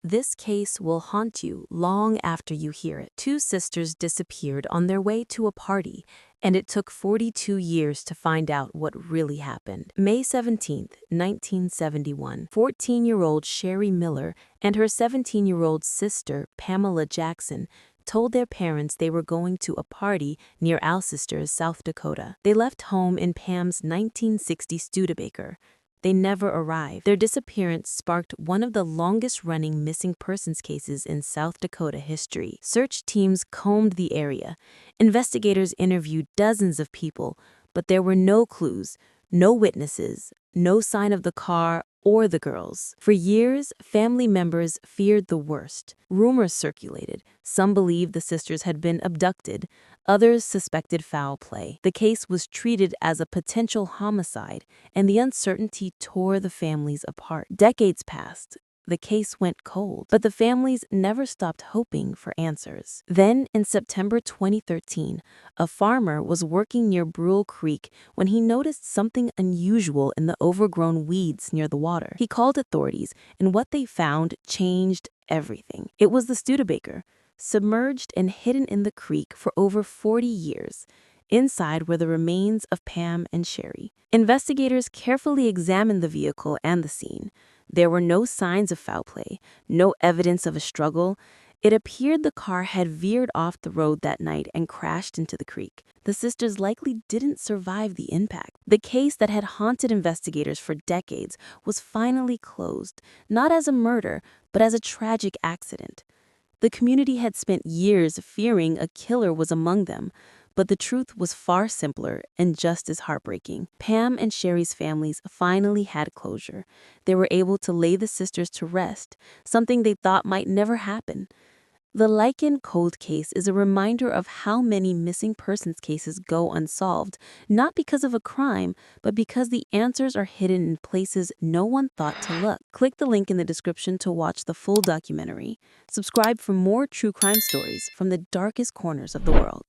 This case will haunt you long after you hear it. Two sisters disappeared on their way to a party, and it took 42 years to find out what really happened. May 17, 1971, 14-year-old Sherri Miller and her 17-year-old sister, Pamela Jackson, told their parents they were going to a party near Alcester, South Dakota. They left home in Pam's 1960 Studebaker. They never arrived. Their disappearance sparked one of the longest-running missing persons cases in South Dakota history. Search teams combed the area. Investigators interviewed dozens of people, but there were no clues, no witnesses, no sign of the car or the girls. For years, family members feared the worst. Rumors circulated. Some believed the sisters had been abducted. Others suspected foul play. The case was treated as a potential homicide, and the uncertainty tore the families apart. Decades passed. The case went cold, but the families never stopped hoping for answers. Then, in September 2013, a farmer was working near Brule Creek when he noticed something unusual in the overgrown weeds near the water. He called authorities, and what they found changed everything. It was the Studebaker, submerged and hidden in the creek for over 40 years. Inside were the remains of Pam and Sherri. Investigators carefully examined the vehicle and the scene. There were no signs of foul play, no evidence of a struggle. It appeared the car had veered off the road that night and crashed into the creek. The sisters likely didn't survive the impact. The case that had haunted investigators for decades was finally closed, not as a murder, but as a tragic accident. The community had spent years fearing a killer was among them, but the truth was far simpler and just as heartbreaking. Pam and Sherri's families finally had closure. They were able to lay the sisters to rest, something they thought might never happen. The Lykken cold case is a reminder of how many missing persons cases go unsolved, not because of a crime, but because the answers are hidden in places no one thought to look. Click the link in the description to watch the full documentary. Subscribe for more true crime stories from the darkest corners of the world.